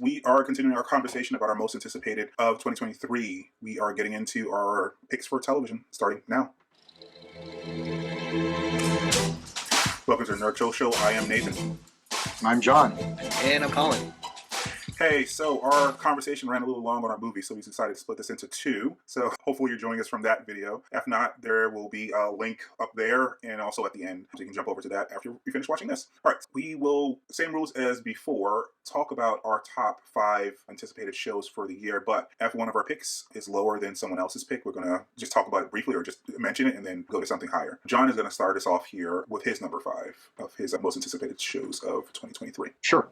We are continuing our conversation about our most anticipated of 2023. We are getting into our picks for television, starting now. Welcome to the Nerd Show. I am Nathan. I'm Jhon. And I'm Colin. Hey, so our conversation ran a little long on our movie, so we decided to split this into two. So hopefully you're joining us from that video. If not, there will be a link up there and also at the end, so you can jump over to that after you finish watching this. All right, we will, same rules as before, talk about our top 5 anticipated shows for the year, but if one of our picks is lower than someone else's pick, we're going to just talk about it briefly or just mention it and then go to something higher. Jhon is going to start us off here with his number 5 of his most anticipated shows of 2023. Sure.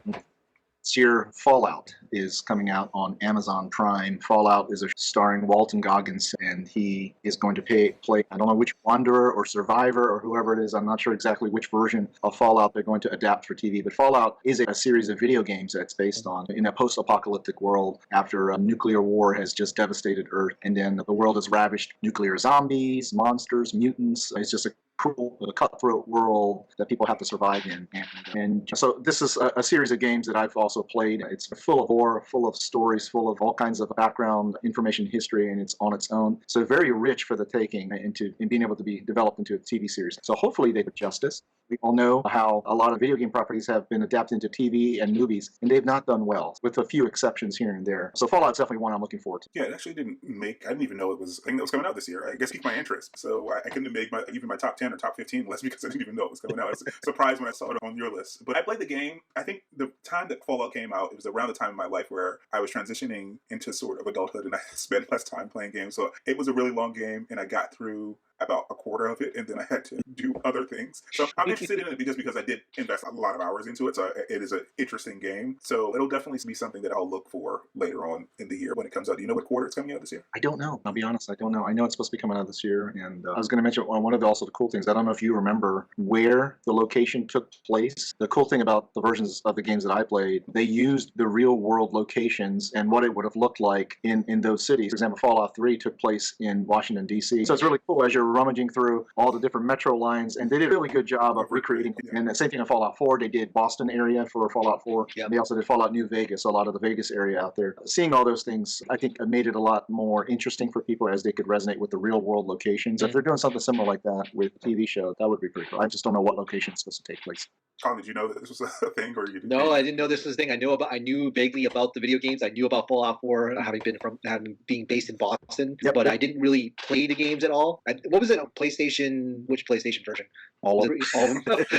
This year, Fallout is coming out on Amazon Prime. Fallout is starring Walton Goggins, and he is going to play, I don't know which Wanderer or Survivor or whoever it is. I'm not sure exactly which version of Fallout they're going to adapt for TV. But Fallout is a series of video games that's based on in a post-apocalyptic world after a nuclear war has just devastated Earth, and then the world is ravished. Nuclear zombies, monsters, mutants. It's just a cruel, cutthroat world that people have to survive in. And so this is a series of games that I've also played. It's full of horror, full of stories, full of all kinds of background information, history, and it's on its own. So very rich for the taking and being able to be developed into a TV series. So hopefully they do justice. We all know how a lot of video game properties have been adapted into TV and movies, and they've not done well, with a few exceptions here and there. So Fallout's definitely one I'm looking forward to. Yeah, it actually I didn't even know it was a thing that was coming out this year. I guess it piqued my interest. So I couldn't make even my top 10 or top 15 list because I didn't even know it was coming out. I was surprised when I saw it on your list. But I played the game. I think the time that Fallout came out, it was around the time in my life where I was transitioning into sort of adulthood and I spent less time playing games. So it was a really long game and I got through about a quarter of it, and then I had to do other things. So I'm interested in it because I did invest a lot of hours into it, so it is an interesting game. So it'll definitely be something that I'll look for later on in the year when it comes out. Do you know what quarter it's coming out this year? I don't know. I'll be honest, I don't know. I know it's supposed to be coming out this year, and I was going to mention one of the cool things. I don't know if you remember where the location took place. The cool thing about the versions of the games that I played, they used the real-world locations and what it would have looked like in those cities. For example, Fallout 3 took place in Washington, D.C. So it's really cool as you're rummaging through all the different metro lines, and they did a really good job of recreating it. And the same thing in Fallout 4, they did Boston area for Fallout 4. Yep. They also did Fallout New Vegas, a lot of the Vegas area out there. Seeing all those things, I think, made it a lot more interesting for people as they could resonate with the real world locations. Mm-hmm. If they're doing something similar like that with TV shows, that would be pretty cool. I just don't know what location it's supposed to take place. Colin, did you know that this was a thing, or you didn't? No, I didn't know this was a thing. I knew vaguely about the video games. I knew about Fallout 4 having being based in Boston, but I didn't really play the games at all. What was it on PlayStation? Which PlayStation version? All of them.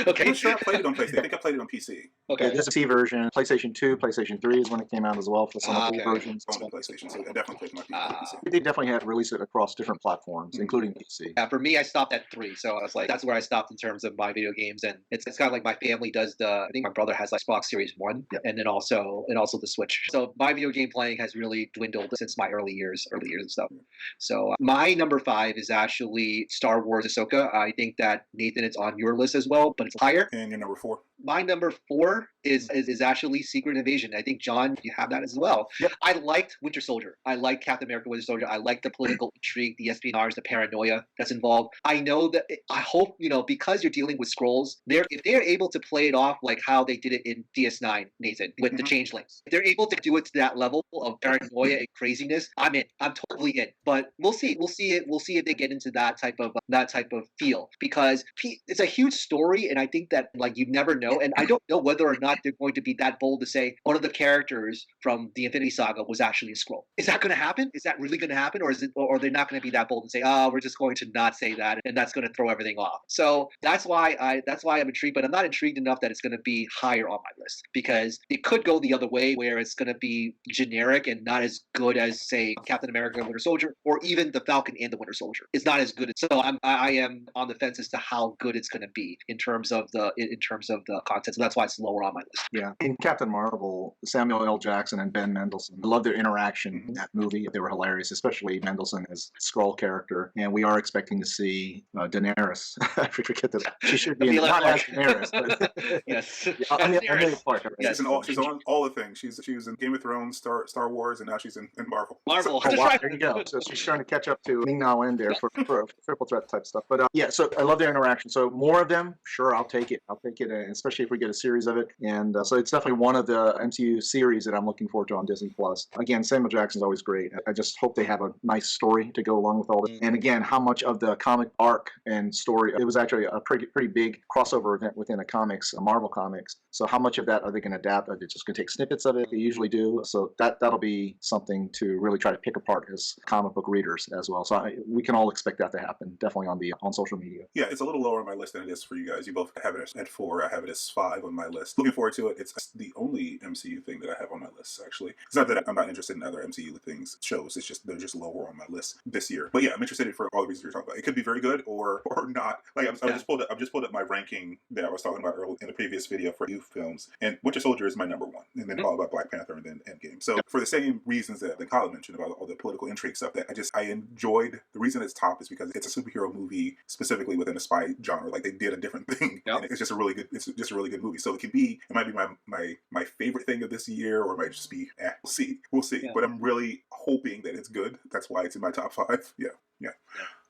Okay. I'm sure I played it on PlayStation. I think I played it on PC. Okay. There's a PC version. PlayStation 2, PlayStation 3 is when it came out as well for some of the versions. On the PlayStation, so I definitely played my PC. They definitely had released it across different platforms, including PC. Yeah, for me, I stopped at 3, so I was like, that's where I stopped in terms of my video games, and it's kind of like my family does I think my brother has like Xbox Series 1, and then also the Switch. So my video game playing has really dwindled since my early years and stuff. So my number 5 is actually Star Wars Ahsoka. I think that Nathan, it's on your list as well, but it's higher. And your number 4? My number 4 is actually Secret Invasion. I think, Jhon, you have that as well. Yep. I liked Winter Soldier. I liked Captain America Winter Soldier. I liked the political intrigue, the espionage, the paranoia that's involved. I know that I hope, because you're dealing with Skrulls, if they're able to play it off like how they did it in DS9, Nathan, with the changelings. If they're able to do it to that level of paranoia and craziness, I'm in. I'm totally in. But we'll see. We'll see if they get into that type of feel, because it's a huge story, and I think that you never know. And I don't know whether or not they're going to be that bold to say one of the characters from the Infinity Saga was actually a Skrull. Is that going to happen? Is that really going to happen, or they're not going to be that bold and say, we're just going to not say that, and that's going to throw everything off. So that's why I'm intrigued, but I'm not intrigued enough that it's going to be higher on my list, because it could go the other way where it's going to be generic and not as good as, say, Captain America and Winter Soldier, or even the Falcon and the Winter Soldier. It's not as good. So I am on the fence as to how good it's going to be in terms of the content. So that's why it's lower on my list. Yeah. In Captain Marvel, Samuel L. Jackson and Ben Mendelsohn, I love their interaction in that movie. They were hilarious, especially Mendelsohn as Skrull character. And we are expecting to see Daenerys. I forget that. She should be not as Daenerys, but yes. She's on all the things. She was in Game of Thrones, Star Wars, and now she's in Marvel. Marvel. So, there you go. So she's trying to catch up to Ming Na Wen there for triple threat type stuff. But so I love their interaction. So more of them, sure, I'll take it. And especially if we get a series of it. And so it's definitely one of the MCU series that I'm looking forward to on Disney Plus. Again, Samuel Jackson's always great. I just hope they have a nice story to go along with all this. And again, how much of the comic arc and story, it was actually a pretty big crossover event within a comics, a Marvel Comics. So how much of that are they going to adapt? Are they just going to take snippets of it? They usually do. So that'll be something to really try to pick apart as comic book readers as well. So we can all expect that to happen, definitely on social media. Yeah, it's a little lower on my list than it is for you guys. You both have it at 4. I have it as 5 on my list. Looking forward to it. It's the only MCU thing that I have on my list, actually. It's not that I'm not interested in other MCU things, shows. It's just they're just lower on my list this year. But yeah, I'm interested for all the reasons you're talking about. It could be very good or not. Like I've just pulled up my ranking that I was talking about earlier in the previous video for youth films, and Winter Soldier is my number 1, and then followed by Black Panther, and then Endgame. So for the same reasons that Colin mentioned about all the political intrigue stuff, that I enjoyed. The reason it's top is because it's a superhero movie specifically within a spy genre. Like they did a different thing, and it's just a really good movie. So it might be my favorite thing of this year, or it might just be we'll see. Yeah. But I'm really hoping that it's good. That's why it's in my top 5. Yeah,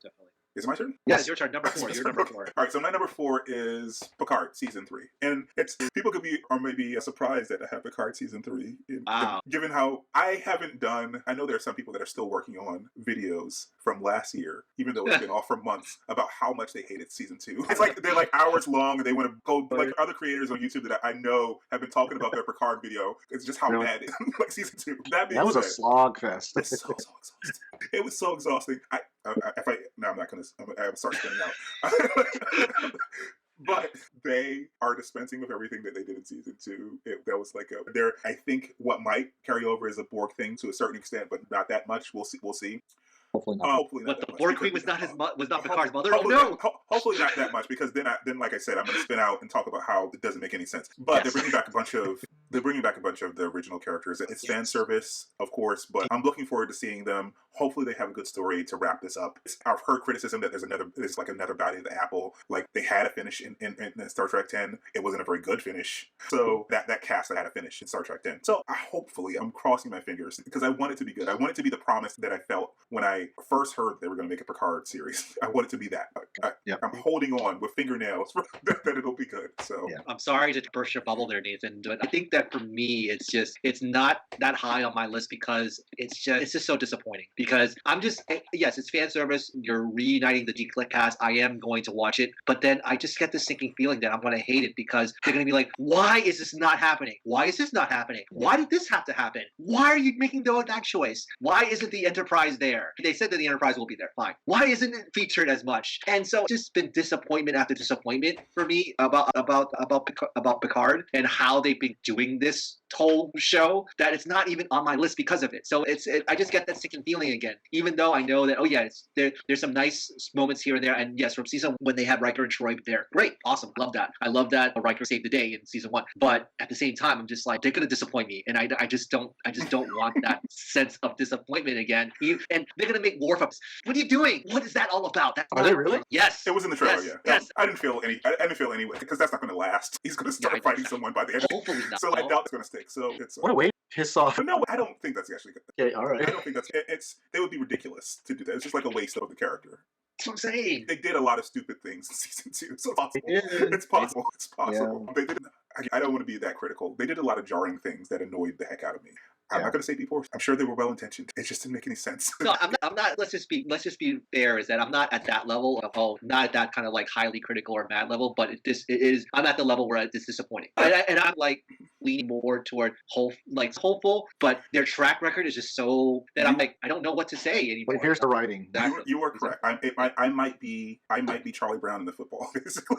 definitely. Is it my turn? Yes, it's your turn. Number 4. You're number 4. All right, so my number 4 is Picard season 3, and people could be or maybe surprised that I have Picard season 3. Given how I haven't done, I know there are some people that are still working on videos from last year, even though it's been off for months, about how much they hated season 2. It's like they're like hours long, and they want to go like other creators on YouTube that I know have been talking about their Picard video. It's just how bad it like season 2. That was a slog fest. It's so exhausting. It was so exhausting. I'm not gonna. I'm start spinning out. But they are dispensing with everything that they did in season 2. That was like I think what might carry over is a Borg thing to a certain extent, but not that much. We'll see. Hopefully not. Hopefully not. But the Borg Queen was not Picard's mother. Hopefully not that much, because then, like I said, I'm going to spin out and talk about how it doesn't make any sense. But they're bringing back a bunch of the original characters. It's fan service, of course, but I'm looking forward to seeing them. Hopefully, they have a good story to wrap this up. I've heard criticism that there's like another bite of the apple. Like they had a finish in Star Trek 10. It wasn't a very good finish. So that cast had a finish in Star Trek 10. So hopefully, I'm crossing my fingers because I want it to be good. I want it to be the promise that I felt when I first heard they were going to make a Picard series. I want it to be that. I'm holding on with fingernails that it'll be good. So I'm sorry to burst your bubble there, Nathan, but I think that for me, it's not that high on my list because it's just so disappointing. Because yes, it's fan service. You're reuniting the G-Click cast. I am going to watch it, but then I just get this sinking feeling that I'm going to hate it because they're going to be like, why is this not happening? Why is this not happening? Why did this have to happen? Why are you making that choice? Why isn't the Enterprise there? They said that the Enterprise will be there. Fine. Why isn't it featured as much? And so it's just been disappointment after disappointment for me about Picard and how they've been doing this whole show that it's not even on my list because of it. So I just get that sinking feeling again, even though I know that there's some nice moments here and there. And yes, from season when they had Riker and Troy there, great, awesome, love that. I love that Riker saved the day in season 1. But at the same time, I'm just like, they're gonna disappoint me, and I just don't want that sense of disappointment again. And they're gonna make Worf up. What are you doing? What is that all about? Are they really? Yes. It was in the trailer. Yes. I didn't feel any way because that's not going to last. He's going to start fighting someone by the end. Hopefully not. So I doubt it's going to stick. So it's what a way to piss off. But no, I don't think that's actually good. Okay, all right. I don't think they would be ridiculous to do that. It's just like a waste of the character. That's what I'm saying. They did a lot of stupid things in season 2. So it's possible. It's possible. Yeah. I don't want to be that critical. They did a lot of jarring things that annoyed the heck out of me. I'm not going to say people. I'm sure they were well intentioned. It just didn't make any sense. No, I'm not. Let's just be fair. Is that I'm not at that level of not at that kind of like highly critical or mad level. But it is. I'm at the level where it's disappointing, and I'm like leaning more toward hopeful. But their track record is just so that I'm like I don't know what to say anymore. But here's the writing. You are correct. I might be Charlie Brown in the football. Basically.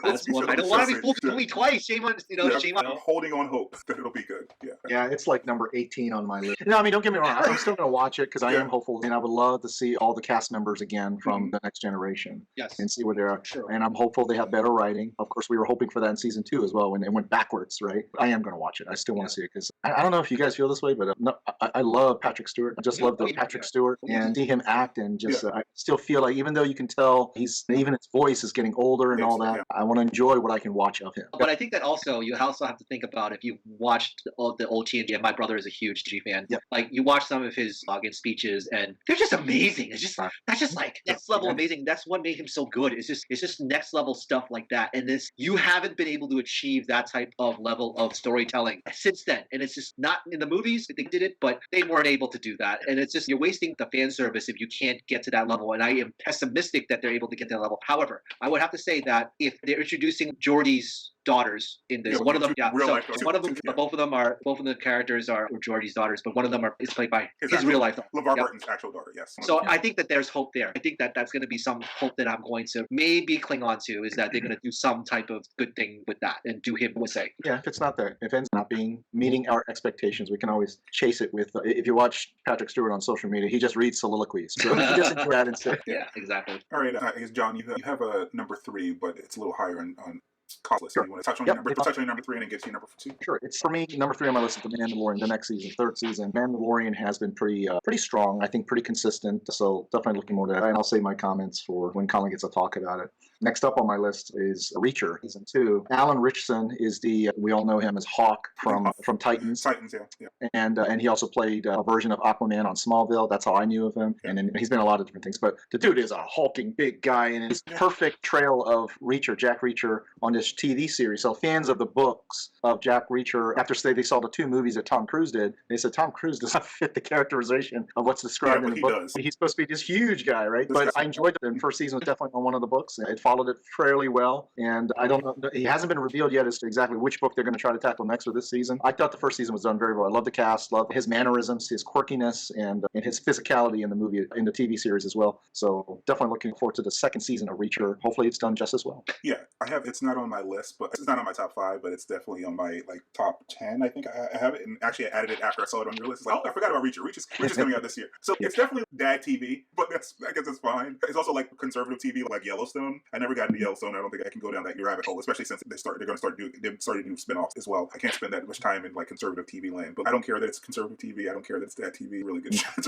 I don't want to be fooled only twice. Shame on shame on. I'm holding on hope that it'll be good. Yeah, it's like number 18 on my list. No, I mean, don't get me wrong. I'm still going to watch it because I am hopeful, and I would love to see all the cast members again from the next generation. Yes. And see where they're at. Sure. And I'm hopeful they have better writing. Of course, we were hoping for that in season 2 as well when it went backwards, right? I am going to watch it. I still want to see it because I don't know if you guys feel this way, but no, I love Patrick Stewart. I just love Patrick Stewart and see him act, and just I still feel like even though you can tell even his voice is getting older and all that, I want to enjoy what I can watch of him. But I think that also you also have to think about if you've watched the old TNG, and my brother is a huge TNG fan. Yep. Like you watch some of his login speeches, and they're just amazing. It's just that's just like next level amazing. That's what made him so good. It's just next level stuff like that. And this you haven't been able to achieve that type of level of storytelling since then. And it's just not in the movies. They did it, but they weren't able to do that. And it's just you're wasting the fan service if you can't get to that level. And I am pessimistic that they're able to get to that level. However, I would have to say that if they're introducing Geordie's daughters in this, one of them, one of them, both of the characters are Geordie's daughters, but one of them is played by his real life daughter. LeVar Burton's actual daughter, yes. So I think that there's hope there. I think that that's going to be some hope that I'm going to maybe cling on to, is that they're going to do some type of good thing with that and do him with say. Yeah, if it's not there, if it's not meeting our expectations, we can always chase it with. If you watch Patrick Stewart on social media, he just reads soliloquies. So you just enjoy that instead. Yeah, exactly. All right, I guess Jhon, you have a number 3, but it's a little higher on Colin's list. Sure. You want to touch on your number 3 and then get to your number 2? Sure. It's for me, number 3 on my list is The Mandalorian, the next season, 3rd season. Mandalorian has been pretty strong, I think pretty consistent. So definitely looking more to that. And I'll save my comments for when Colin gets to talk about it. Next up on my list is Reacher, season 2. Alan Ritchson is we all know him as Hawk from Titans. Titans, yeah. And he also played a version of Aquaman on Smallville. That's how I knew of him. Yeah. And then he's been in a lot of different things. But the dude is a hulking big guy, and his perfect trail of Jack Reacher, on this TV series. So fans of the books of Jack Reacher, after they saw the 2 movies that Tom Cruise did, they said Tom Cruise does not fit the characterization of what's described in the book. Does. He's supposed to be this huge guy, right? But I enjoyed it. And first season was definitely on one of the books. It followed it fairly well. And I don't know, it hasn't been revealed yet as to exactly which book they're going to try to tackle next for this season. I thought the first season was done very well. I love the cast, love his mannerisms, his quirkiness, and his physicality in the TV series as well. So definitely looking forward to the second season of Reacher. Hopefully it's done just as well. Yeah, it's not on my list, but it's not on my top 5, but it's definitely on my top 10. I think I have it, and actually I added it after I saw it on your list. It's like, oh, I forgot about Reacher. Reacher's coming out this year, so it's definitely dad TV, but I guess it's fine. It's also like conservative TV, like Yellowstone. I never got into Yellowstone. I don't think I can go down that rabbit hole, especially since they're starting to do spinoffs as well. I can't spend that much time in like conservative TV land, but I don't care that it's conservative TV. I don't care that it's dad TV. Really good show. It's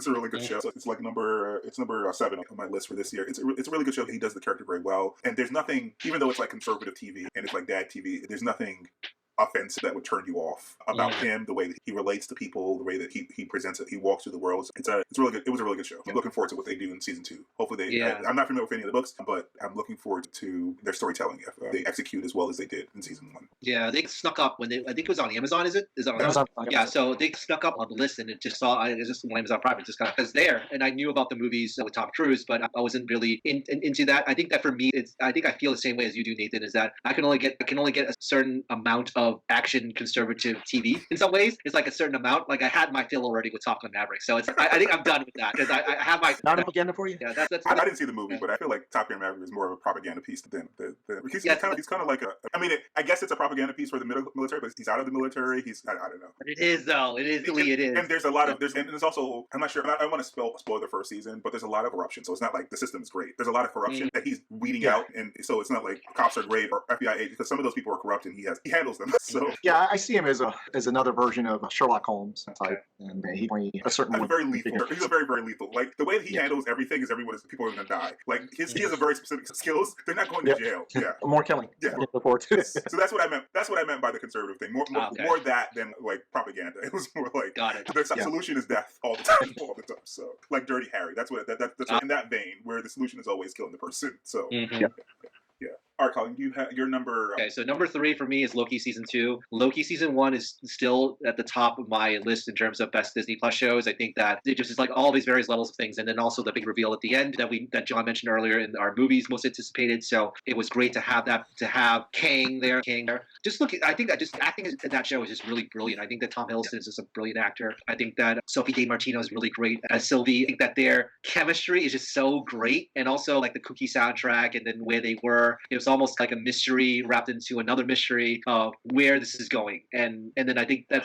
a really good show. So it's like number 7 on my list for this year. It's a really good show. He does the character very well, and there's nothing, even though it's like conservative TV and it's like dad TV, there's nothing offensive that would turn you off about him, the way that he relates to people, the way that he presents it, he walks through the world. It's really good. It was a really good show. I'm looking forward to what they do in season 2. Hopefully I'm not familiar with any of the books, but I'm looking forward to their storytelling if they execute as well as they did in season 1. Yeah, they snuck up when I think it was on Amazon. Is it on Amazon? Yeah, so they snuck up on the list, and it just it's just on Amazon Prime. It just kind of was there, and I knew about the movies with Tom Cruise, but I wasn't really into that. I think that for me, I think I feel the same way as you do, Nathan. Is that I can only get a certain amount of action conservative TV. In some ways, it's like a certain amount. Like I had my fill already with Top Gun Maverick, so I think I'm done with that because I have my not propaganda for you. Yeah, that's I didn't see the movie, but I feel like Top Gun Maverick is more of a propaganda piece than he's kind of like I guess it's a propaganda piece for the military, but he's out of the military. I don't know. But it is though. It is. And there's a lot of and there's also, I'm not sure. I want to spoil the first season, but there's a lot of corruption. So it's not like the system is great. There's a lot of corruption that he's weeding out, and so it's not like cops are great or FBI agents, because some of those people are corrupt and he handles them. So yeah, I see him as another version of Sherlock Holmes type, and he's a certain very lethal. He's a very, very lethal. Like the way that he handles everything is people are going to die. Like he has a very specific skills. They're not going to jail. Yeah, more killing. Yeah, so that's what I meant. That's what I meant by the conservative thing. More that than like propaganda. It was more like the solution is death all the time. So like Dirty Harry. That's what in that vein where the solution is always killing the person. So yeah. All right, Colin, you have your number. Okay, so number 3 for me is Loki season 2. Loki season 1 is still at the top of my list in terms of best Disney Plus shows. I think that it just is like all these various levels of things, and then also the big reveal at the end that Jhon mentioned earlier in our movies most anticipated. So it was great to have Kang there. Just look, I think that just acting in that show is just really brilliant. I think that Tom Hiddleston is just a brilliant actor. I think that Sophie DeMartino is really great as Sylvie. I think that their chemistry is just so great, and also like the kooky soundtrack, and then where they were. It was almost like a mystery wrapped into another mystery of where this is going. And then I think that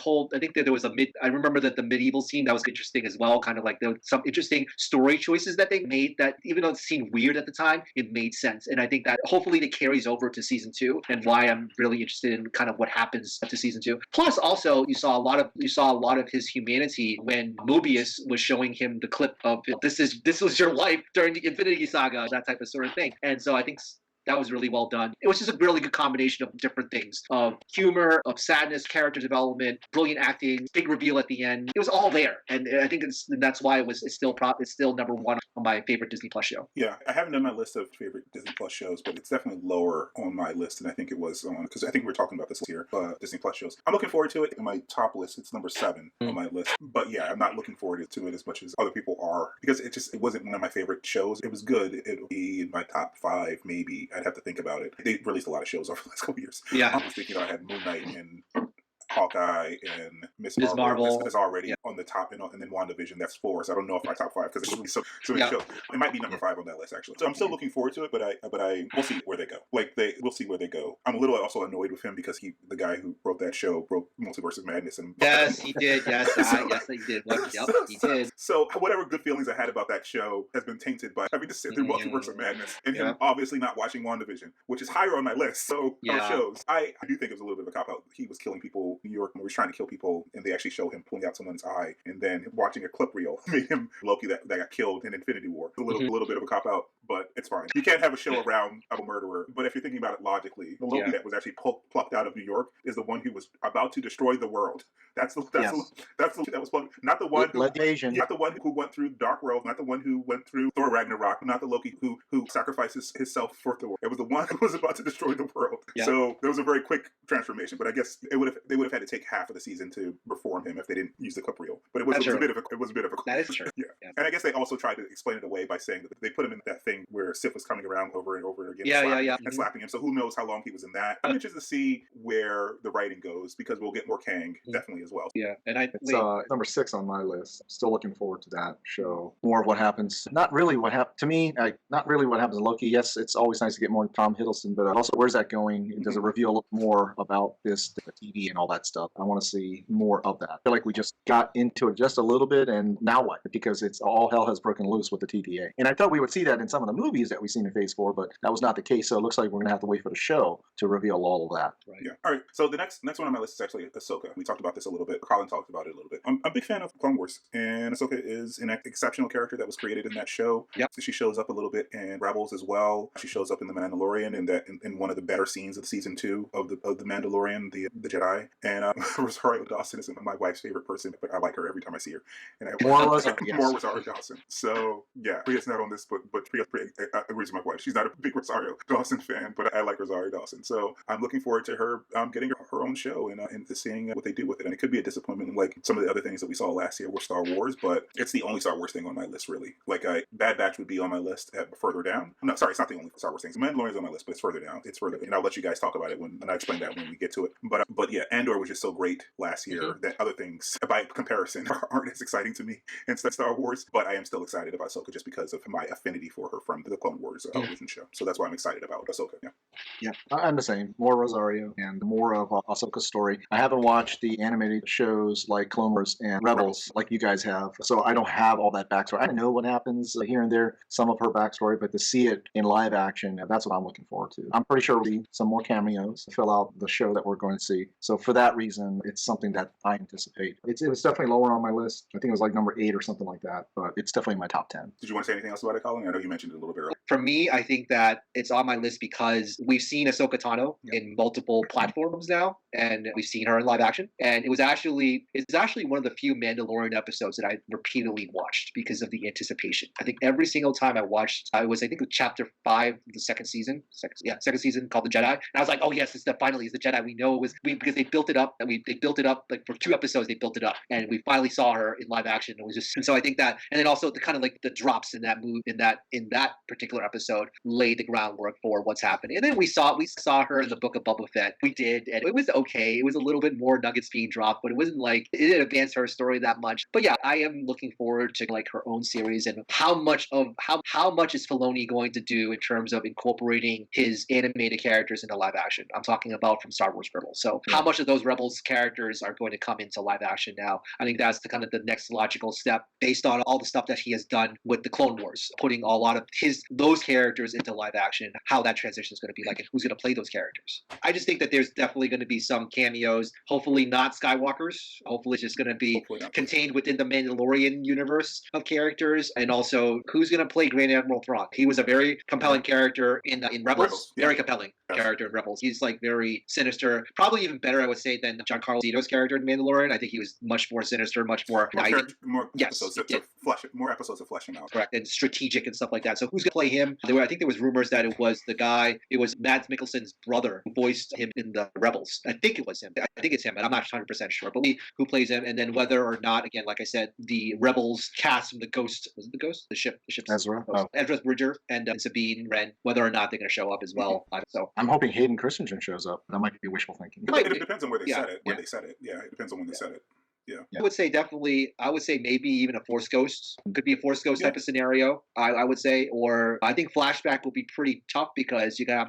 there was I remember that the medieval scene, that was interesting as well. Kind of like there was some interesting story choices that they made that even though it seemed weird at the time, it made sense. And I think that hopefully it carries over to season 2, and why I'm really interested in kind of what happens to season 2. Plus also you saw a lot of his humanity when Mobius was showing him the clip of this was your life during the Infinity Saga, that type of sort of thing. And so I think That was really well done. It was just a really good combination of different things, of humor, of sadness, character development, brilliant acting, big reveal at the end. It was all there, and I think that's why it's still number one on my favorite Disney Plus show. Yeah, I haven't done my list of favorite Disney Plus shows, but it's definitely lower on my list than I think it was on, because I think we were talking about this here, Disney Plus shows. I'm looking forward to it. In my top list, it's number 7 on my list. But yeah, I'm not looking forward to it as much as other people are, because it wasn't one of my favorite shows. It was good. It'll be in my top 5, maybe. I'd have to think about it. They released a lot of shows over the last couple years. Yeah. I was thinking, I had Moon Knight and Hawkeye and Miss Ms. Marvel. That's already on the top, and then WandaVision, that's 4. So I don't know if my top 5, because there's really so many shows. It might be number 5 on that list, actually. So I'm still looking forward to it, but we'll see where they go. We'll see where they go. I'm a little also annoyed with him because the guy who wrote that show wrote Multiverse of Madness, and yes, he did. Yes, yes, he did. Yep, he did. So whatever good feelings I had about that show has been tainted by having to sit through Multiverse of Madness and him obviously not watching WandaVision, which is higher on my list. So shows. I do think it was a little bit of a cop out. He was killing people in New York, and he was trying to kill people, and they actually show him pulling out someone's eye, and then watching a clip reel made him Loki that got killed in Infinity War. A little bit of a cop out, but it's fine. You can't have a show around a murderer, but if you're thinking about it logically, the Loki that was actually plucked out of New York is the one who was about to destroy the world. That's the Loki that was plucked. Not the one not the one who went through Dark World, not the one who went through Thor Ragnarok, not the Loki who sacrifices himself for Thor. It was the one who was about to destroy the world. Yeah. So there was a very quick transformation, but I guess they would have had to take half of the season to reform him if they didn't use the clip reel. But it was a bit of a that is true. Yeah. And I guess they also tried to explain it away by saying that they put him in that thing where Sif was coming around over and over again and slapping him. So who knows how long he was in that. I'm interested to see where the writing goes, because we'll get more Kang definitely as well. Yeah. And it's number 6 on my list. Still looking forward to that show. More of what happens. Not really what happened to me. Not really what happens in Loki. Yes, it's always nice to get more Tom Hiddleston, but also where's that going? Does it reveal more about the TV and all that stuff? I want to see more of that. I feel like we just got into it just a little bit, and now what? Because it's all hell has broken loose with the TVA. And I thought we would see that in some of the movies that we've seen in Phase 4, but that was not the case. So it looks like we're going to have to wait for the show to reveal all of that. Right. Yeah. All right. So the next one on my list is actually Ahsoka. We talked about this a little bit. Colin talked about it a little bit. I'm a big fan of Clone Wars, and Ahsoka is an exceptional character that was created in that show. Yep. So she shows up a little bit in Rebels as well. She shows up in The Mandalorian, and in one of the better scenes of season 2 of the Mandalorian, the Jedi. And Rosario Dawson is my wife's favorite person, but I like her every time I see her. And more Rosario Dawson. So yeah, Priya's not on this, but Priya agrees with my wife. She's not a big Rosario Dawson fan, but I like Rosario Dawson. So I'm looking forward to her getting her own show and seeing what they do with it. And it could be a disappointment like some of the other things that we saw last year were Star Wars, but it's the only Star Wars thing on my list, really. Like Bad Batch would be on my list further down. No, sorry, it's not the only Star Wars things. Mandalorian's on my list, but it's further down. And I'll let you guys talk about it and I explain that when we get to it. But yeah, Andor was just so great last year that other things, by comparison, aren't as exciting to me in Star Wars. But I am still excited about Ahsoka just because of my affinity for her from the Clone Wars television show. So that's why I'm excited about Ahsoka. Yeah, I'm the same. More Rosario and more of Ahsoka's story. I haven't watched the animated shows like Clone Wars and Rebels like you guys have, so I don't have all that backstory. I know what happens here and there, some of her backstory, but to see it in live action, that's what I'm looking forward to. I'm pretty sure we'll see some more cameos to fill out the show that we're going to see. So for that reason, it's something that I anticipate. It was definitely lower on my list. I think it was like number 8 or something like that, but it's definitely in my top 10. Did you want to say anything else about it, Colin? I know you mentioned it a little bit earlier. For me, I think that it's on my list because we've seen Ahsoka Tano in multiple platforms now, and we've seen her in live action. And it's actually one of the few Mandalorian episodes that I repeatedly watched because of the anticipation. I think every single time I watched, I think with chapter 5 of the second season called The Jedi. And I was like, oh yes, finally it's the Jedi. We know it was because they built it up, and they built it up like for 2 episodes. They built it up, and we finally saw her in live action. It was just, and so I think that, and then also the kind of like the drops in that move in that particular episode laid the groundwork for what's happening. And then we saw her in the Book of Boba Fett. We did, and it was okay. It was a little bit more nuggets being dropped, but it wasn't like it didn't advance her story that much. But yeah, I am looking forward to like her own series and how much is Filoni going to do in terms of incorporating his animated characters into live action. I'm talking about from Star Wars Rebels. So how much of those Rebels characters are going to come into live action now? I think that's the kind of the next logical step based on all the stuff that he has done with the Clone Wars, putting a lot of those characters into live action, how that transition is going to be like, and who's going to play those characters. I just think that there's definitely going to be some cameos, hopefully not Skywalkers. Hopefully it's just going to be contained within the Mandalorian universe of characters, and also who's going to play Grand Admiral Thrawn. He was a very compelling character in Rebels. Very compelling character in Rebels. He's like very sinister, probably even better, I would say, than Giancarlo Esposito's character in Mandalorian. I think he was much more sinister, much more more episodes of fleshing out. Correct, and strategic and stuff like that. So who's going to play him? I think there was rumors that it was Mads Mikkelsen's brother who voiced him in the Rebels. I think it was him. I think it's him, but I'm not 100% sure. But who plays him, and then whether or not, again, like I said, the Rebels cast from the Ghost, was it the Ghost? The ship Ezra. Ezra Bridger and Sabine Wren, whether or not they're going to show up as well. So I'm hoping Hayden Christensen shows up. That might be wishful thinking. It depends on where they said it. When they said it. Yeah, it depends on when they said it. Yeah. I would say definitely. I would say maybe even a Force Ghost could be a Force Ghost type of scenario. I would say, or I think flashback will be pretty tough because you're gonna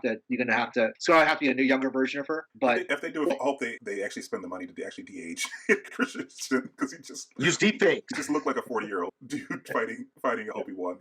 have to. It's gonna have to be a new younger version of her. But if they do it, I hope they actually spend the money to actually de-age Christensen, because he just use deep fake. Just looked like a 40-year-old dude fighting Obi-Wan,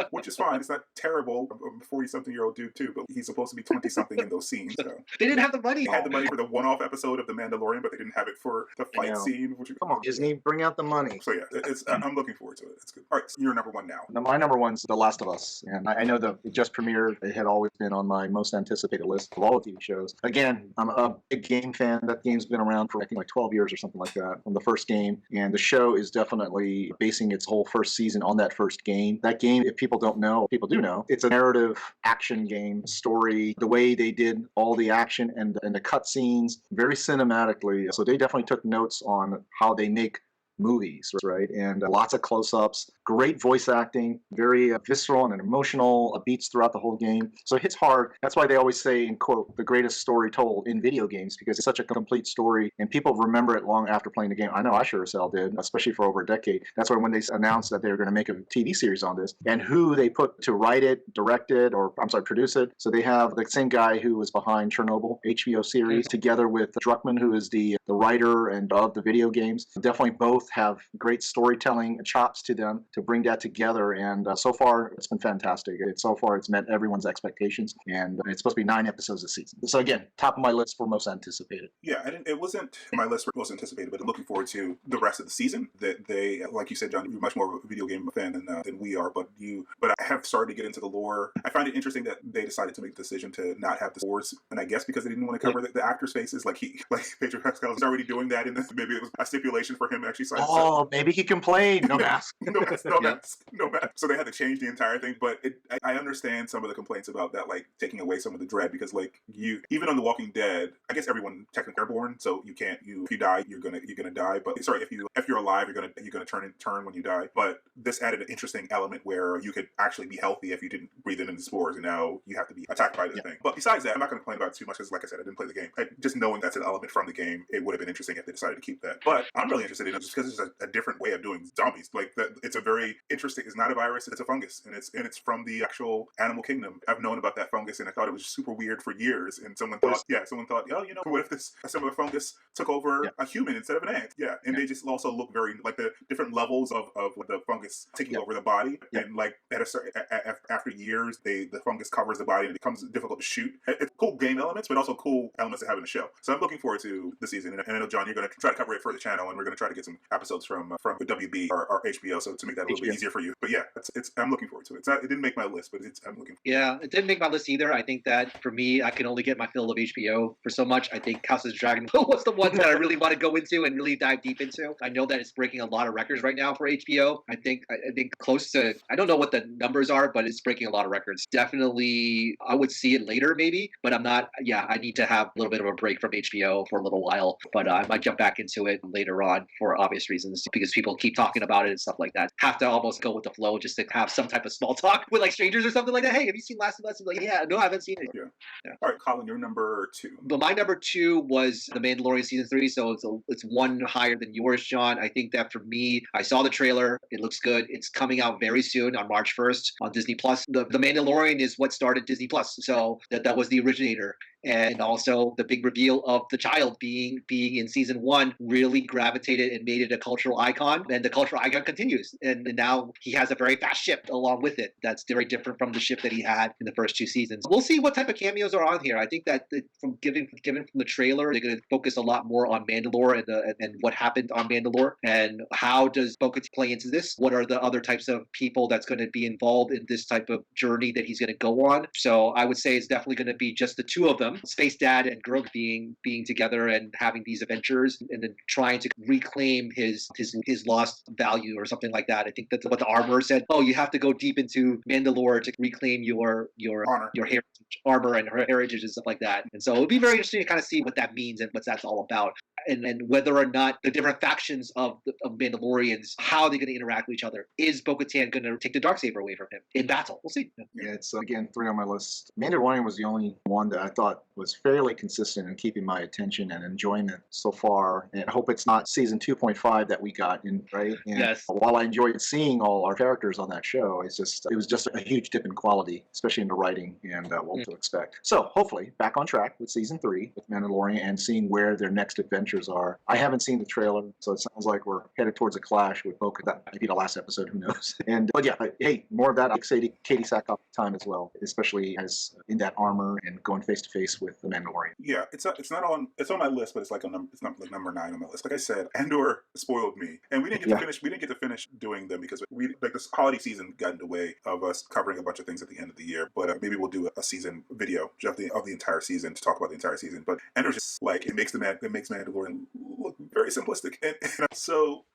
which is fine. It's not terrible. A 40-something-year-old dude too, but he's supposed to be 20-something in those scenes. So. They didn't have the money. They had the money for the one-off episode of The Mandalorian, but they didn't have it for the fight scene. Come on, Disney, bring out the money. So yeah, I'm looking forward to it. It's good. All right, so you're number one now. My number one's The Last of Us, and I know that it just premiered. It had always been on my most anticipated list of all the TV shows. Again, I'm a big game fan. That game's been around for I think like 12 years or something like that from the first game, and the show is definitely basing its whole first season on that first game. That game, if people don't know, people do know, it's a narrative action game story. The way they did all the action and the cutscenes, very cinematically. So they definitely took notes on how they make movies, right? And lots of close-ups, great voice acting, very visceral and emotional beats throughout the whole game. So it hits hard. That's why they always say, in quote, the greatest story told in video games, because it's such a complete story and people remember it long after playing the game. I know I sure as hell did, especially for over a decade. That's why when they announced that they were going to make a TV series on this, and who they put to write it, direct it, produce it. So they have the same guy who was behind Chernobyl HBO series, together with Druckmann, who is the writer and of the video games. Definitely both have great storytelling chops to them to bring that together, and so far it's been fantastic. So far it's met everyone's expectations, and it's supposed to be 9 episodes a season. So again, top of my list for most anticipated. Yeah, it wasn't my list for most anticipated, but I'm looking forward to the rest of the season. That they, like you said, John, you're much more of a video game fan than we are, but I have started to get into the lore. I find it interesting that they decided to make the decision to not have the wars, and I guess because they didn't want to cover the actors' faces, like Pedro Pascal is already doing that in this. Maybe it was a stipulation for him to actually sign. Maybe he complained. No mask. No mask. So they had to change the entire thing. But I understand some of the complaints about that, like taking away some of the dread, because like even on The Walking Dead, I guess everyone technically airborne, so you can't if you die, you're gonna die. But sorry, if you're alive, you're gonna turn when you die. But this added an interesting element where you could actually be healthy if you didn't breathe in the spores, and now you have to be attacked by the thing. But besides that, I'm not gonna complain about it too much because, like I said, I didn't play the game. Just knowing that's an element from the game, it would have been interesting if they decided to keep that. But I'm really interested in it just because it's a different way of doing zombies. Like that, it's a very interesting. It's not a virus; it's a fungus, and it's from the actual animal kingdom. I've known about that fungus, and I thought it was super weird for years. And someone thought, oh, what if some of the fungus took over a human instead of an ant? Yeah, and they just also look very like the different levels of the fungus taking over the body, and like after years, the fungus covers the body and it becomes difficult to shoot. It's cool game elements, but also cool elements to have in the show. So I'm looking forward to the season, and I know, John, you're going to try to cover it for the channel, and we're going to try to get some episodes from WB or HBO, so to make that a little bit easier for you. But yeah, I'm looking forward to it. It didn't make my list, but I'm looking. Yeah, it didn't make my list either. I think that for me, I can only get my fill of HBO for so much. I think House of the Dragon was the one that I really want to go into and really dive deep into. I know that it's breaking a lot of records right now for HBO. I think close to, I don't know what the numbers are, but it's breaking a lot of records. Definitely, I would see it later maybe, but I'm not. Yeah, I need to have a little bit of a break from HBO for a little while, but I might jump back into it later on for obvious reasons, because people keep talking about it and stuff like that. Have to almost go with the flow just to have some type of small talk with like strangers or something like that. Hey, have you seen Last of Us? I'm like, yeah, no, I haven't seen it. Yeah. All right, Colin, you're number 2. But my number 2 was The Mandalorian season 3, so it's one higher than yours, John. I think that for me, I saw the trailer. It looks good. It's coming out very soon on March 1st on Disney Plus. The Mandalorian is what started Disney Plus, so that was the originator. and also the big reveal of the child being in season 1 really gravitated and made it a cultural icon, and the cultural icon continues, and now he has a very fast ship along with it that's very different from the ship that he had in the first 2 seasons. We'll see what type of cameos are on here. I think that from given from the trailer, they're going to focus a lot more on Mandalore and what happened on Mandalore, and how does Bo-Katan play into this. What are the other types of people that's going to be involved in this type of journey that he's going to go on? So I would say it's definitely going to be just the two of them, Space Dad and Grogu, being together and having these adventures, and then trying to reclaim his lost value or something like that. I think that's what the armor said. Oh, you have to go deep into Mandalore to reclaim your Honor. your heritage, armor and her heritage and stuff like that. And so it'll be very interesting to kind of see what that means and what that's all about. And whether or not the different factions of Mandalorians, how they're going to interact with each other. Is Bo-Katan going to take the Darksaber away from him in battle? We'll see. Yeah, it's again 3 on my list. Mandalorian was the only one that I thought was fairly consistent in keeping my attention and enjoyment so far. And I hope it's not season 2.5 that we got in, right? And yes. While I enjoyed seeing all our characters on that show, it was just a huge dip in quality, especially in the writing and what to expect. So hopefully back on track with season 3 with Mandalorian and seeing where their next adventures are. I haven't seen the trailer, so it sounds like we're headed towards a clash with Bo-Katan. That might be the last episode, who knows? But yeah, hey, more of that. I'm excited Katie Sackhoff time as well, especially as in that armor and going face to face with the Mandalorian. Yeah, it's on my list, but it's not like number 9 on my list. Like I said, Andor spoiled me, and we didn't get to finish doing them because this holiday season got in the way of us covering a bunch of things at the end of the year. But maybe we'll do a season video of the entire season to talk about the entire season. But Andor's just like it makes Mandalorian look very simplistic, and so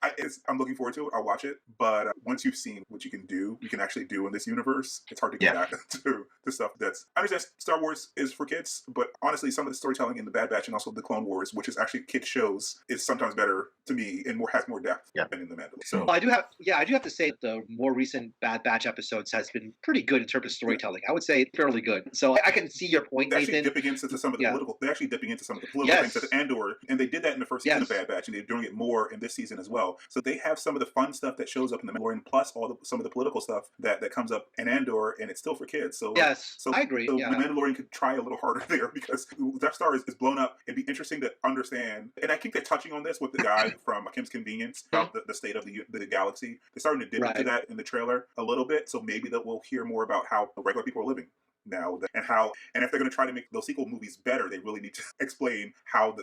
I'm looking forward to it. I'll watch it, but once you've seen what you can actually do in this universe, it's hard to get back to stuff that's. I understand Star Wars is for kids, but honestly, some of the storytelling in the Bad Batch and also the Clone Wars, which is actually kid shows, is sometimes better to me and has more depth than in the Mandalorian. So well, I do have to say that the more recent Bad Batch episodes has been pretty good in terms of storytelling. I would say fairly good. So I can see your point, Nathan. They're actually dipping into some of the political things at Andor, and they did that in the first season of Bad Batch, and they're doing it more in this season as well. So they have some of the fun stuff that shows up in the Mandalorian, plus some of the political stuff that comes up in Andor, and it's still for kids. So so I agree. So the Mandalorian could try a little harder there because Death Star is blown up. It'd be interesting to understand, and I think they're touching on this with the guy from Kim's Convenience about the state of the galaxy. They're starting to dip into that in the trailer a little bit, so maybe that we'll hear more about how regular people are living now, and if they're going to try to make those sequel movies better, they really need to explain how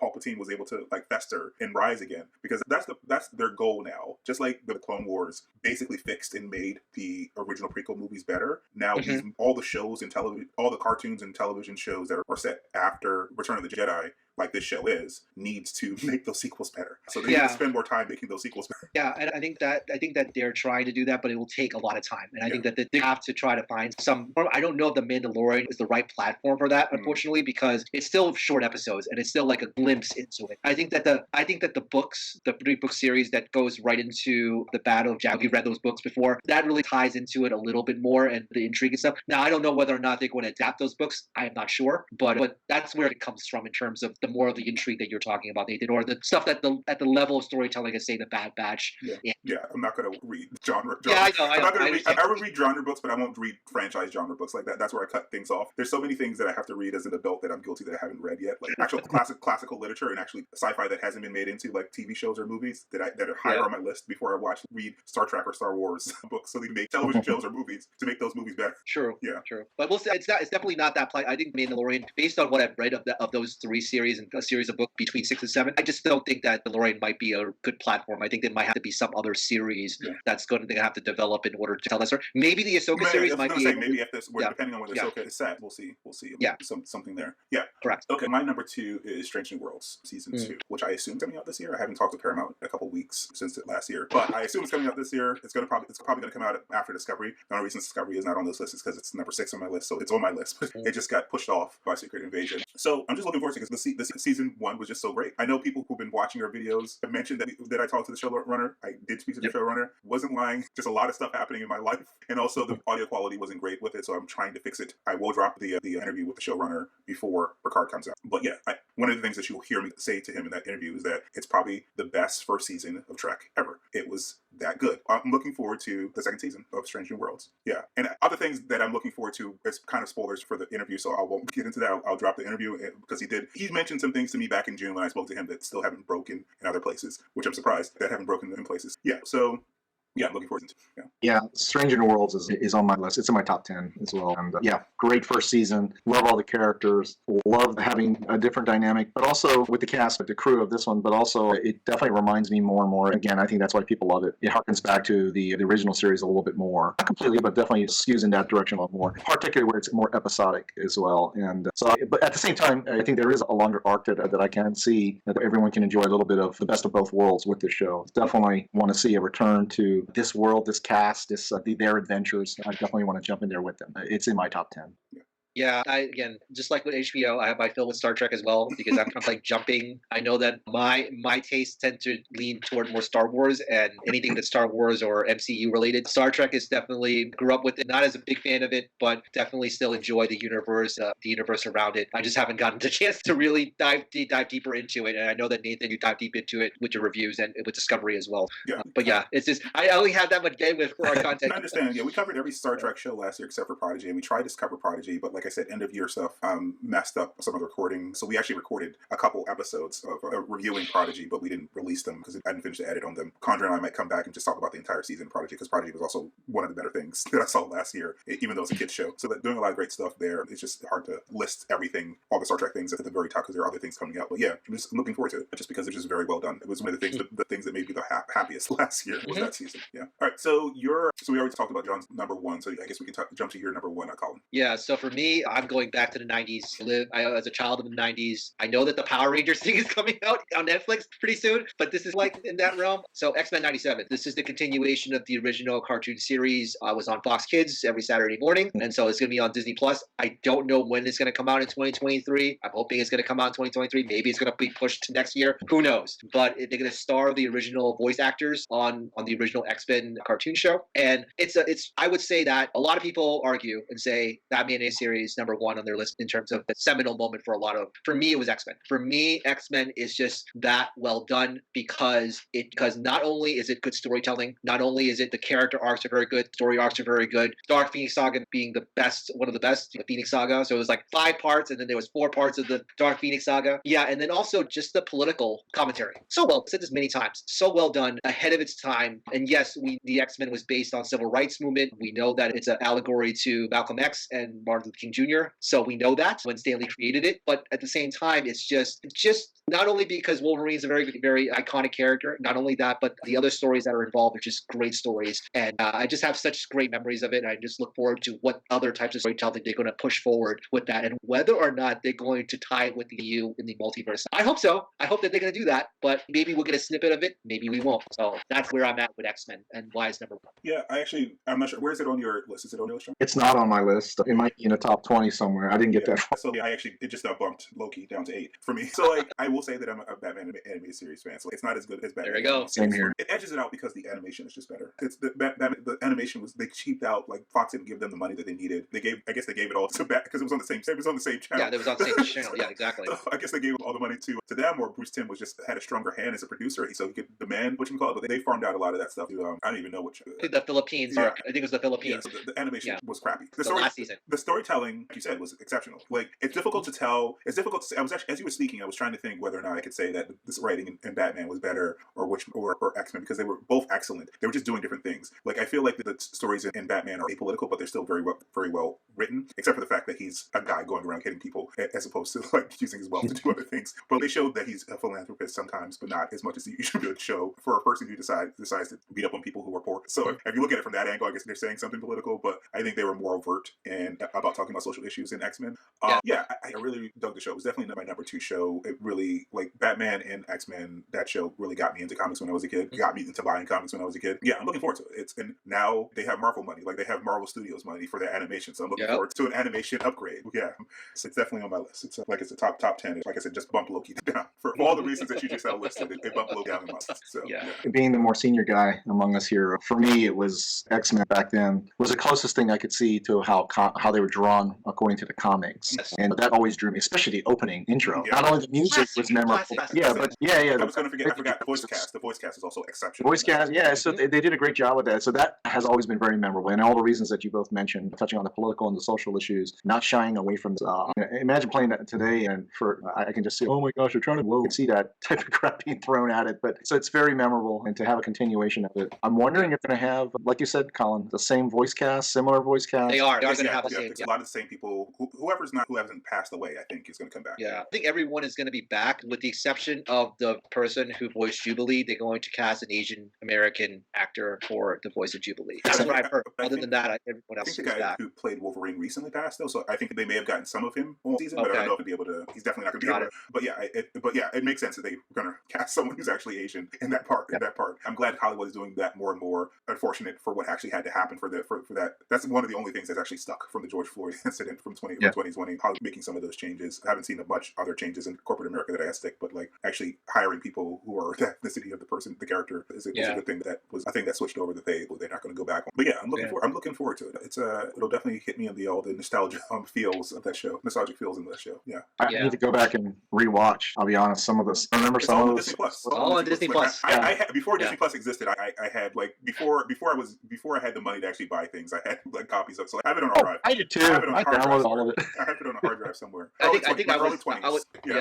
Palpatine was able to like fester and rise again, because that's their goal now. Just like the Clone Wars basically fixed and made the original prequel movies better. Now all the shows and television, all the cartoons and television shows that are set after Return of the Jedi, like this show needs to make those sequels better. So they need to spend more time making those sequels better. Yeah, and I think that they're trying to do that, but it will take a lot of time. And I think that they have to try to find some. I don't know if the Mandalorian is the right platform for that, unfortunately, because it's still short episodes and it's still like a glimpse into it. I think that the books, the 3-book series that goes right into the Battle of Jakku, you read those books before, that really ties into it a little bit more and the intrigue and stuff. Now, I don't know whether or not they're going to adapt those books. I am not sure, but that's where it comes from in terms of the more of the intrigue that you're talking about, Nathan, or the stuff that at the level of storytelling, I say the Bad Batch. Yeah, I'm not going to read genre. Yeah, I know. I would read genre books, but I won't read franchise genre books like that. That's where I cut things off. There's so many things that I have to read as an adult that I'm guilty that I haven't read yet, like actual classical literature and actually sci-fi that hasn't been made into like TV shows or movies that are higher on my list before I read Star Trek or Star Wars books. So they make television shows or movies to make those movies better. True. But we'll say it's definitely not that. I think Mandalorian, based on what I've read of those 3 series and a series of books between 6 and 7, I just don't think that Mandalorian might be a good platform. I think there might have to be some other series that's going to have to develop in order to tell that story. Maybe the Ahsoka series might be. Maybe if this, depending on where Ahsoka is set, we'll see. Something there. Yeah, correct. Okay, my number 2 is Strange New Worlds season 2, which I assume is coming out this year. I haven't talked to Paramount in a couple weeks since last year, but I assume it's coming out this year. It's probably going to come out after Discovery. The only reason Discovery is not on this list is because it's number 6 on my list, so it's on my list, but it just got pushed off by Secret Invasion. So I'm just looking forward to it because the season 1 was just so great. I know people who've been watching our videos have mentioned that I talked to the showrunner. I did speak to the showrunner. Wasn't lying. Just a lot of stuff happening in my life, and also the audio quality wasn't great with it. So I'm trying to fix it. I will drop the interview with the showrunner before Picard comes out. But yeah, one of the things that you'll hear me say to him in that interview is that it's probably the best first season of Trek ever. It was that good. I'm looking forward to the second season of Strange New Worlds. Yeah, and other things that I'm looking forward to is kind of spoilers for the interview, so I won't get into that. I'll drop the interview because he mentioned some things to me back in June when I spoke to him that still haven't broken in other places, which I'm surprised that haven't broken in places. Yeah, so yeah, I'm looking forward to it. Yeah, Stranger in Worlds is on my list. It's in my top 10 as well. And yeah, great first season. Love all the characters. Love having a different dynamic, but also with the cast, with the crew of this one, but also it definitely reminds me more and more. Again, I think that's why people love it. It harkens back to the original series a little bit more. Not completely, but definitely skews in that direction a lot more, particularly where it's more episodic as well. And so, but at the same time, I think there is a longer arc that I can see that everyone can enjoy a little bit of the best of both worlds with this show. Definitely want to see a return to this world, this cast, their adventures. I definitely want to jump in there with them. It's in my top 10. Yeah, again, just like with HBO, I have my fill with Star Trek as well because I'm kind of like jumping. I know that my tastes tend to lean toward more Star Wars and anything that's Star Wars or MCU related. Star Trek is definitely grew up with it, not as a big fan of it, but definitely still enjoy the universe around it. I just haven't gotten the chance to really dive deeper into it, and I know that Nathan, you dive deep into it with your reviews and with Discovery as well. Yeah. But yeah, it's just I only have that much bandwidth for our content. I understand. Yeah, we covered every Star Trek show last year except for Prodigy, and we tried to cover Prodigy, but like I said, end of year stuff messed up some of the recording. So we actually recorded a couple episodes of reviewing Prodigy, but we didn't release them because I hadn't finished the edit on them. Condra and I might come back and just talk about the entire season of Prodigy because Prodigy was also one of the better things that I saw last year, even though it's a kid's show. So they're doing a lot of great stuff there. It's just hard to list everything, all the Star Trek things at the very top because there are other things coming out. But yeah, I'm just looking forward to it just because it's just very well done. It was one of the things, the things that made me the happiest last year was that season. Yeah. All right. So we already talked about John's number one. So I guess we can jump to your number one, Colin. Yeah. So for me, I'm going back to the 90s. As a child of the 90s. I know that the Power Rangers thing is coming out on Netflix pretty soon, but this is like in that realm. So X-Men 97. This is the continuation of the original cartoon series. I was on Fox Kids every Saturday morning, and so it's going to be on Disney Plus. I don't know when it's going to come out in 2023. I'm hoping it's going to come out in 2023. Maybe it's going to be pushed to next year. Who knows? But they're going to star the original voice actors on the original X-Men cartoon show, and it's I would say that a lot of people argue and say Batman A series number one on their list in terms of the seminal moment for me it was X-Men. For me, X-Men is just that well done because not only is it good storytelling, not only is it the character arcs are very good, story arcs are very good. Dark Phoenix Saga being one of the best, the Phoenix Saga. So it was like 5 parts, and then there was 4 parts of the Dark Phoenix Saga. Yeah, and then also just the political commentary. So well, I've said this many times, so well done, ahead of its time. And yes, the X-Men was based on civil rights movement. We know that it's an allegory to Malcolm X and Martin Luther King Jr. So we know that when Stanley created it, but at the same time, it's just not only because Wolverine's a very, very iconic character, not only that, but the other stories that are involved are just great stories. And I just have such great memories of it. And I just look forward to what other types of storytelling they're going to push forward with that, and whether or not they're going to tie it with the EU in the multiverse. I hope so. I hope that they're going to do that, but maybe we'll get a snippet of it. Maybe we won't. So that's where I'm at with X-Men and why it's number one. Yeah, I'm not sure. Where is it on your list? Is it on your list? It's not on my list. It might be in the top 20 somewhere. I didn't get that far. So yeah, it just bumped Loki down to 8 for me. So like, I will say that I'm a Batman animated series fan. So it's not as good as Batman. There you go. Same here. It edges it out because the animation is just better. It's the animation they cheaped out. Like Fox didn't give them the money that they needed. I guess they gave it all to Bat because it was on the same channel. Yeah, it was on the same channel. Yeah, exactly. So I guess they gave all the money to them, or Bruce Timm had a stronger hand as a producer, so he could demand what you call it. But they farmed out a lot of that stuff to I don't even know which. The Philippines. Yeah. I think it was the Philippines. Yeah, so the animation was crappy. Last season. The storytelling, like you said, was exceptional. Like it's difficult to tell. It's difficult to say. I was actually, as you were speaking, I was trying to think whether or not I could say that this writing in Batman was better or X-Men, because they were both excellent. They were just doing different things. Like I feel like the stories in Batman are apolitical, but they're still very well written, except for the fact that he's a guy going around hitting people as opposed to like using his wealth to do other things. But they showed that he's a philanthropist sometimes, but not as much as you should show for a person who decides to beat up on people who are poor. So if you look at it from that angle, I guess they're saying something political, but I think they were more overt and about talking about social issues in X-Men. I really dug the show. It was definitely my number 2 show. It really, like Batman and X-Men, that show really got me into comics when I was a kid. Got me into buying comics when I was a kid. Yeah, I'm looking forward to it. And now they have Marvel money. Like they have Marvel Studios money for their animation. So I'm looking forward to an animation upgrade. Yeah. So it's definitely on my list. It's a top 10. Like I said, just bump Loki down. For all the reasons that you just listed, it bumped Loki down in my list. So, yeah. Being the more senior guy among us here, for me, it was his X-Men back then was the closest thing I could see to how they were drawn according to the comics. Yes. And that always drew me, especially the opening intro. Yeah. Not only the music was memorable. Yeah, But yeah. I was going to forget. I forgot the voice cast. The voice cast is also exceptional. Voice cast, yeah. So they did a great job with that. So that has always been very memorable, and all the reasons that you both mentioned, touching on the political and the social issues, not shying away from. Imagine playing that today, and I can just see, oh my gosh, they're trying to see that type of crap being thrown at it. But so it's very memorable, and to have a continuation of it, I'm wondering if they're going to have, like you said, Colin, the same voice cast, similar voice cast. They are. They're Yes, going to yeah, have the yeah, same. it's a lot of the same people. Who hasn't passed away, I think, is going to come back. Yeah, I think everyone is going to be back, with the exception of the person who voiced Jubilee. They're going to cast an Asian American actor for the voice of Jubilee. That's what I've heard. Other than that, everyone I else think is the guy back. who played Wolverine recently passed, though, so I think they may have gotten some of him on season, but I don't know if he'll be able to. He's definitely not going to be able to. But yeah, it makes sense that they're going to cast someone who's actually Asian in that part. In that part, I'm glad Hollywood is doing that more and more. Unfortunate for what actually had to happen for that. That's one of the only things that's actually stuck from the George Floyd incident from 2020. Hollywood making some of those changes. I haven't seen much other changes in corporate America that I stick, but like actually hiring people who are the ethnicity of the character is a good thing. That was, I think, that switched over that they're not going to go back on. But yeah, I'm looking forward to it. It'll definitely hit me in all the nostalgia feels of that show, nostalgic feels in that show. Yeah, I need to go back and rewatch. I'll be honest, some of this. I remember some of this. Disney Plus. All on Disney Plus. Before Disney Plus existed, I had like before I had the money to actually buy things, I had like copies of. So I have it on a drive. I did too. I downloaded all of it. I have it on a hard drive somewhere. I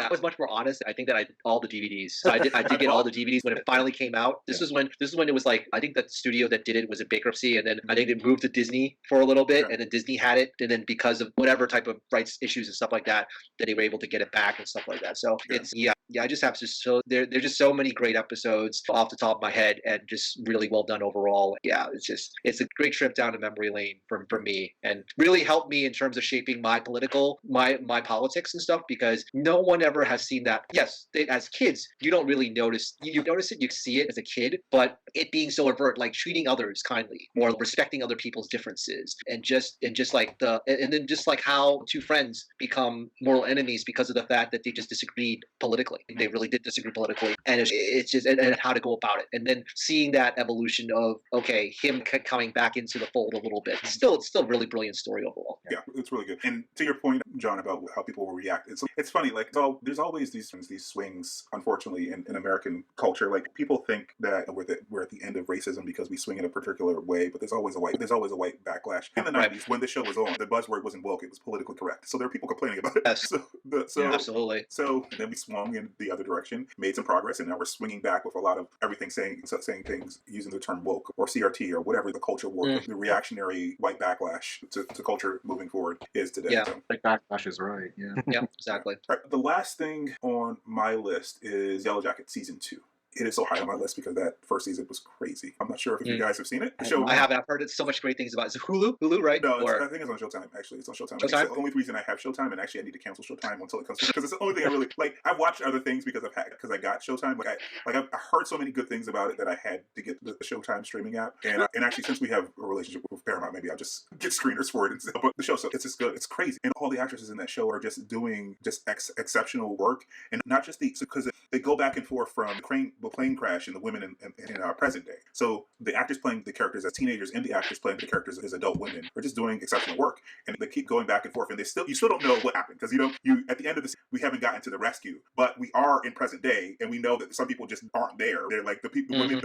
was much more honest. I think that I all the DVDs. So I did get all the DVDs when it finally came out. This is when it was like, I think that studio that did it was in bankruptcy, and then I think they moved to Disney for a little bit, and then Disney had it, and then because of whatever type of rights issues and stuff like that, then they were able to get it back and stuff like that. So it's I just have to there's just so many great episodes off the top of my head, and just really well done overall. Yeah, it's a great trip down to memory lane for me, and really helped me in terms of shaping my politics and stuff, because no one ever has seen that. Yes, as kids, you don't really notice. You notice it, you see it as a kid, but it being so overt, like treating others kindly or respecting other people's differences, and then just like how two friends become mortal enemies because of the fact that they just disagreed politically. They really did disagree politically, and it's just and how to go about it, and then seeing that evolution of him coming back into the fold a little bit. It's still really brilliant story overall. Yeah, it's really good. And to your point, Jhon, about how people will react, it's funny. Like there's always these swings, unfortunately, in American culture. Like people think that we're at the end of racism because we swing in a particular way, but there's always a white backlash. In the 90s, when the show was on, the buzzword wasn't woke; it was politically correct. So there are people complaining about it. Yes. Absolutely. So then we swung in the other direction, made some progress, and now we're swinging back with a lot of everything saying things using the term woke or CRT or whatever the culture war, the reactionary white backlash to culture moving forward is today. Yeah, so. Backlash is right. Yeah. Yeah, exactly. All right, the last thing on my list is Yellowjackets season 2. It is so high on my list because that first season was crazy. I'm not sure if you guys have seen it. The show, I haven't. I've heard so much great things about it. Is it Hulu, right? No, I think it's on Showtime, actually. It's on Showtime. It's the only reason I have Showtime, and actually I need to cancel Showtime until it comes to, because it's the only thing I really, like, I've watched other things because I got Showtime. I heard so many good things about it that I had to get the Showtime streaming app. And actually, since we have a relationship with Paramount, maybe I'll just get screeners for it. But the show, so it's just good. It's crazy. And all the actresses in that show are just doing exceptional work. And not just because they go back and forth from the plane crash and the women in our present day. So the actors playing the characters as teenagers and the actors playing the characters as adult women are just doing exceptional work, and they keep going back and forth. And you still don't know what happened, because you at the end of this, we haven't gotten to the rescue, but we are in present day, and we know that some people just aren't there. They're like the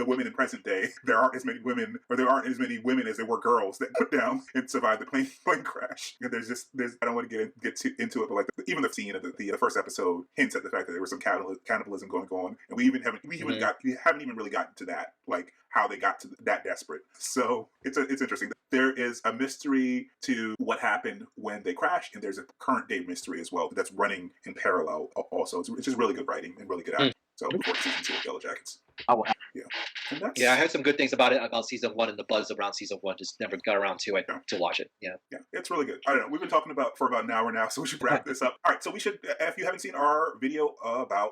women in present day. There aren't as many women as there were girls that put down and survived the plane crash. And there's I don't want to get into it, but like even the scene of the first episode hints at the fact that there was some cannibalism going on, and we haven't even really gotten to that, like how they got to that desperate. So it's interesting. There is a mystery to what happened when they crashed, and there's a current day mystery as well that's running in parallel also. It's just really good writing and really good acting. So before season 2 of Yellowjackets. Yeah, I heard some good things about it, about season 1, and the buzz around season 1. Just never got around to it to watch it. Yeah, it's really good. I don't know. We've been talking for about an hour now, so we should wrap this up. All right, so we should, if you haven't seen our video about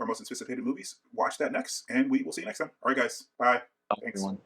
our most anticipated movies, watch that next, and we will see you next time. All right, guys. Bye. Thanks. Everyone.